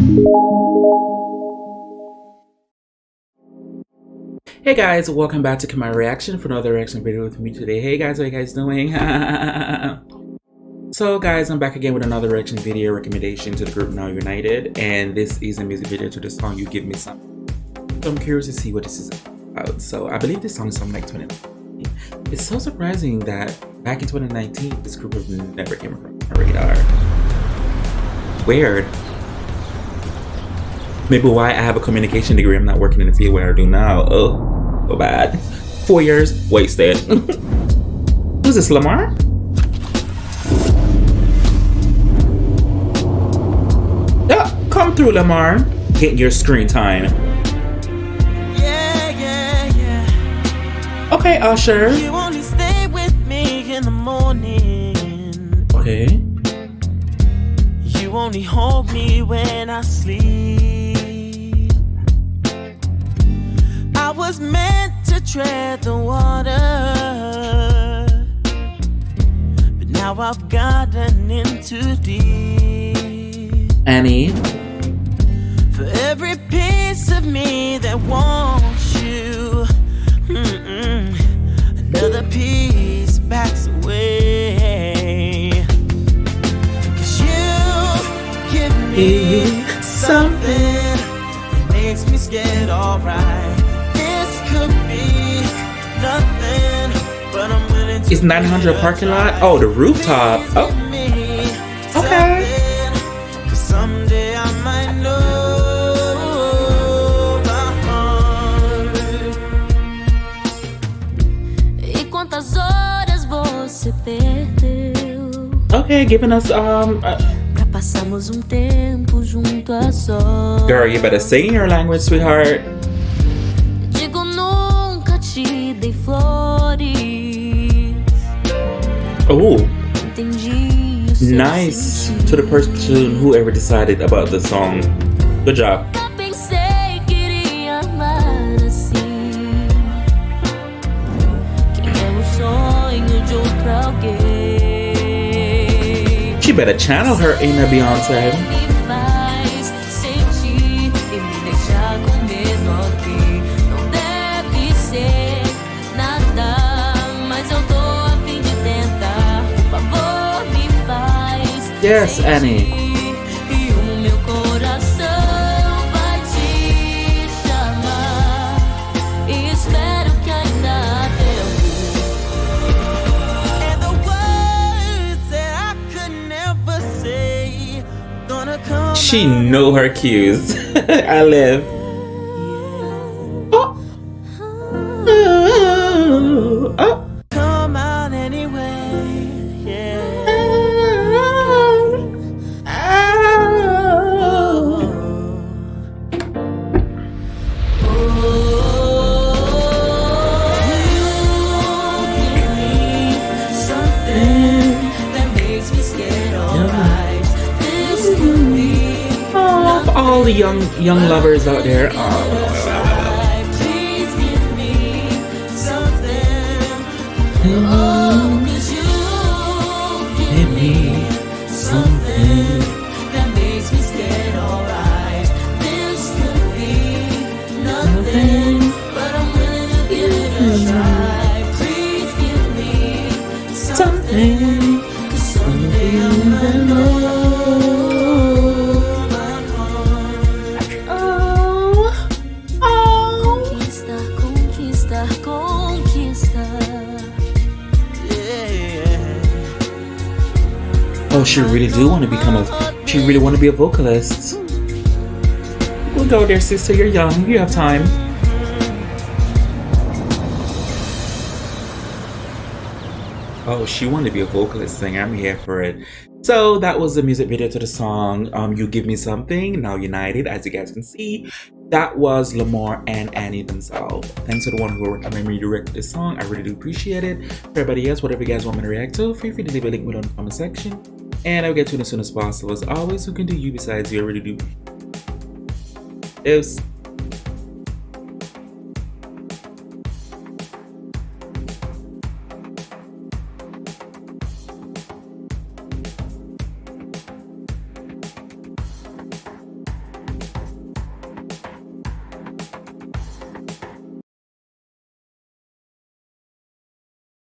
Hey guys, welcome back to Kemari Reaction for another reaction video with me today. Hey guys, how you guys doing? So guys, I'm back again with another reaction video recommendation to the group Now United, and this is a music video to the song You Give Me Some. So I'm curious to see what this is about. So I believe this song is from like 2019. It's so surprising that back in 2019 this group have never came across my radar. Weird. Maybe why I have a communication degree, I'm not working in the field where I do now. Oh, so bad. 4 years wasted. Who's this, Lamar? Yeah, come through, Lamar. Get your screen time. Yeah. Okay, Usher. You only stay with me in the morning. Okay. You only hold me when I sleep. I was meant to tread the water, but now I've gotten in too deep. Annie. For every piece of me that wants you, another piece backs away. 'Cause you give me something that makes me scared, alright. This could be nothing, but I'm willing to. It's 900 parking lot? Oh, the rooftop. Oh. Okay. 'Cause someday I might know my heart. E quantas horas você perdeu? Okay, giving us Pra passarmos tempo junto a sós. girl, you better say in your language, sweetheart. Digo, nunca te dei flores. Oh, Entendi o seu nice sentir. to the person whoever decided about the song. Good job. Eu pensei que iria amar assim. Que é o sonho de outro alguém. She better channel her inner Beyonce. Me faz sentir e me deixar com medo aqui. Não deve ser nada, mas eu tô a fim de tentar. Por favor, me faz Yes, sentir. Annie. E o meu coração vai te chamar. E espero que ainda há tempo. And the words that I could never say gonna come She out know her cues. I live. Oh. Oh. come out anyway. Yeah. All the young lovers out there. Please give me something. Oh, 'cause you give me something that makes me scared, alright. This could be nothing, but I'm willing to give it a try. Please give me something, 'cause someday I might know. Oh, she really do want to become she really want to be a vocalist. We'll go there, sister. You're young. You have time. Oh, she wanted to be a vocalist singer. I'm here for it. So that was the music video to the song You Give Me Something, Now United. As you guys can see, that was Lamar and Annie themselves. Thanks to the one who recommended me to react to this song. I really do appreciate it. For everybody else, whatever you guys want me to react to, feel free to leave a link below in the comment section. And I'll get to it as soon as possible. As always, who can do you besides you? I really do. T.O.F.S.